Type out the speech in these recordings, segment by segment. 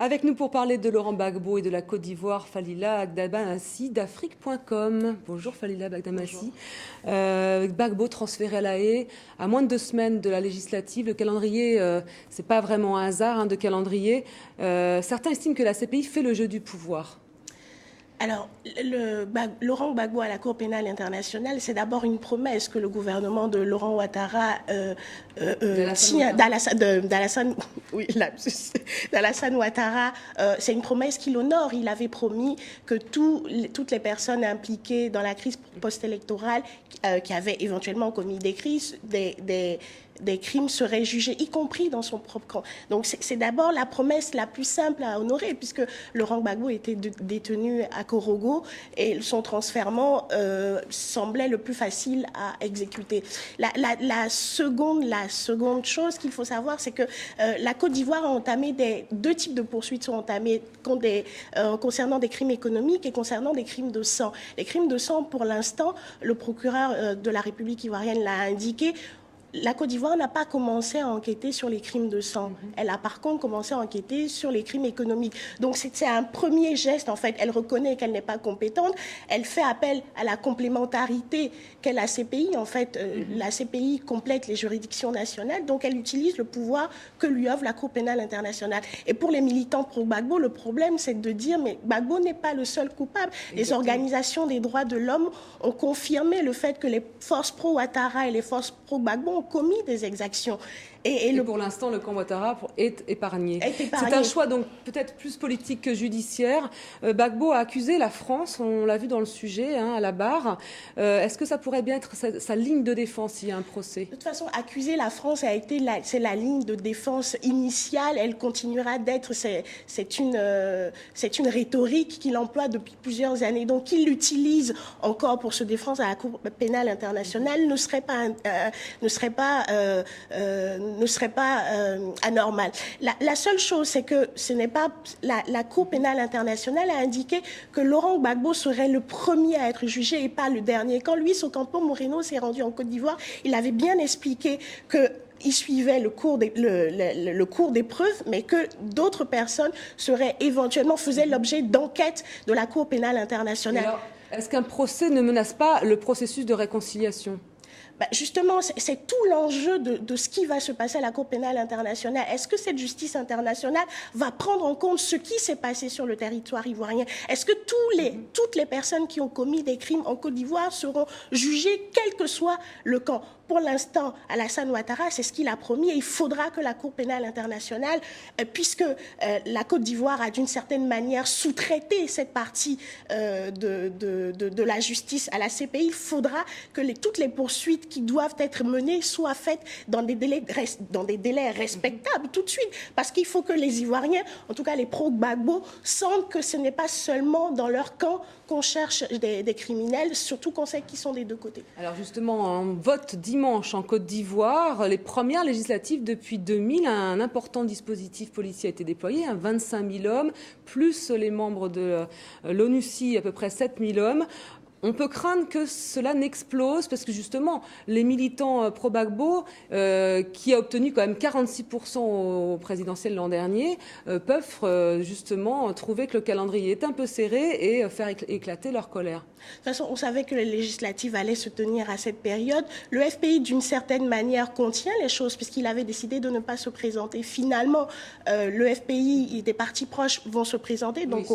Avec nous pour parler de Laurent Gbagbo et de la Côte d'Ivoire, Falila Agdamassi d'Afrique.com. Bonjour Falila Agdamassi. Gbagbo transféré à La Haye à moins de 2 semaines de la législative. Le calendrier, c'est pas vraiment un hasard de calendrier. Certains estiment que la CPI fait le jeu du pouvoir. Alors, Laurent Gbagbo à la Cour pénale internationale, c'est d'abord une promesse que le gouvernement de Laurent Ouattara signe d'Alassane Ouattara. C'est une promesse qu'il honore. Il avait promis que toutes les personnes impliquées dans la crise post-électorale qui avaient éventuellement commis des crimes seraient jugés, y compris dans son propre camp. Donc c'est d'abord la promesse la plus simple à honorer, puisque Laurent Gbagbo était détenu à Korogo et son transfèrement semblait le plus facile à exécuter. La seconde chose qu'il faut savoir, c'est que la Côte d'Ivoire a entamé deux types de poursuites sont entamées concernant des crimes économiques et concernant des crimes de sang. Les crimes de sang, pour l'instant, le procureur de la République ivoirienne l'a indiqué, la Côte d'Ivoire n'a pas commencé à enquêter sur les crimes de sang. Elle a par contre commencé à enquêter sur les crimes économiques. Donc c'est un premier geste, en fait. Elle reconnaît qu'elle n'est pas compétente. Elle fait appel à la complémentarité qu'est la CPI. En fait, la CPI complète les juridictions nationales. Donc elle utilise le pouvoir que lui offre la Cour pénale internationale. Et pour les militants pro-Gbagbo, le problème, c'est de dire, mais Gbagbo n'est pas le seul coupable. Exactement. Les organisations des droits de l'homme ont confirmé le fait que les forces pro-Ouattara et les forces pro-Gbagbo ont commis des exactions. Et pour l'instant, le camp Ouattara est épargné. C'est un choix donc peut-être plus politique que judiciaire. Gbagbo a accusé la France, on l'a vu dans le sujet, à la barre. Est-ce que ça pourrait bien être sa ligne de défense s'il y a un procès ? De toute façon, accuser la France c'est la ligne de défense initiale. Elle continuera d'être. C'est une rhétorique qu'il emploie depuis plusieurs années. Donc, qu'il l'utilise encore pour se défendre à la Cour pénale internationale ne serait pas anormal. La seule chose, c'est que ce n'est pas la Cour pénale internationale a indiqué que Laurent Gbagbo serait le premier à être jugé et pas le dernier. Quand Luis Ocampo Moreno s'est rendu en Côte d'Ivoire, il avait bien expliqué que il suivait le cours d'épreuve, mais que d'autres personnes faisaient l'objet d'enquêtes de la Cour pénale internationale. Alors, est-ce qu'un procès ne menace pas le processus de réconciliation ? Justement, c'est tout l'enjeu de ce qui va se passer à la Cour pénale internationale. Est-ce que cette justice internationale va prendre en compte ce qui s'est passé sur le territoire ivoirien ? Est-ce que toutes les personnes qui ont commis des crimes en Côte d'Ivoire seront jugées, quel que soit le camp ? Pour l'instant, Alassane Ouattara, c'est ce qu'il a promis et il faudra que la Cour pénale internationale, puisque la Côte d'Ivoire a d'une certaine manière sous-traité cette partie de la justice à la CPI, il faudra que toutes les poursuites qui doivent être menées soient faites dans des délais respectables tout de suite. Parce qu'il faut que les Ivoiriens, en tout cas les pro-Gbagbo, sentent que ce n'est pas seulement dans leur camp qu'on cherche des criminels, surtout qu'on sait qu'ils sont des deux côtés. Alors justement, on vote dimanche en Côte d'Ivoire. Les premières législatives depuis 2000, un important dispositif policier a été déployé, 25 000 hommes, plus les membres de l'ONUCI, à peu près 7 000 hommes. On peut craindre que cela n'explose parce que justement, les militants pro-Gbagbo, qui a obtenu quand même 46% au présidentiel l'an dernier, peuvent justement trouver que le calendrier est un peu serré et faire éclater leur colère. De toute façon, on savait que les législatives allaient se tenir à cette période. Le FPI, d'une certaine manière, contient les choses puisqu'il avait décidé de ne pas se présenter. Finalement, le FPI et des partis proches vont se présenter. Donc,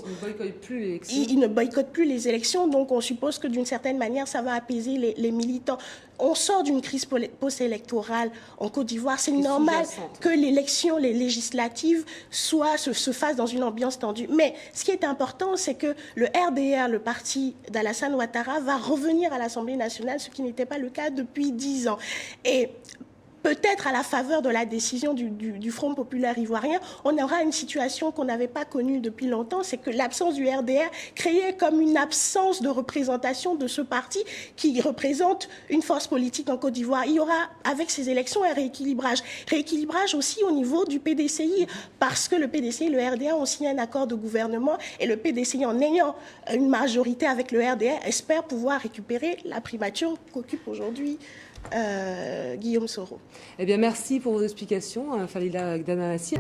ils ne boycottent plus les élections. Donc, on suppose que d'une certaine manière, ça va apaiser les militants. On sort d'une crise post-électorale en Côte d'Ivoire. C'est normal que les législatives se fassent dans une ambiance tendue. Mais ce qui est important, c'est que le RDR, le parti d'Alassane Ouattara, va revenir à l'Assemblée nationale, ce qui n'était pas le cas depuis 10 ans. Et peut-être à la faveur de la décision du Front populaire ivoirien, on aura une situation qu'on n'avait pas connue depuis longtemps, c'est que l'absence du RDR créait comme une absence de représentation de ce parti qui représente une force politique en Côte d'Ivoire. Il y aura, avec ces élections, un rééquilibrage. Rééquilibrage aussi au niveau du PDCI, parce que le PDCI et le RDR ont signé un accord de gouvernement et le PDCI, en ayant une majorité avec le RDR, espère pouvoir récupérer la primature qu'occupe aujourd'hui Guillaume Soro. Eh bien, merci pour vos explications, Falila Agdamassi.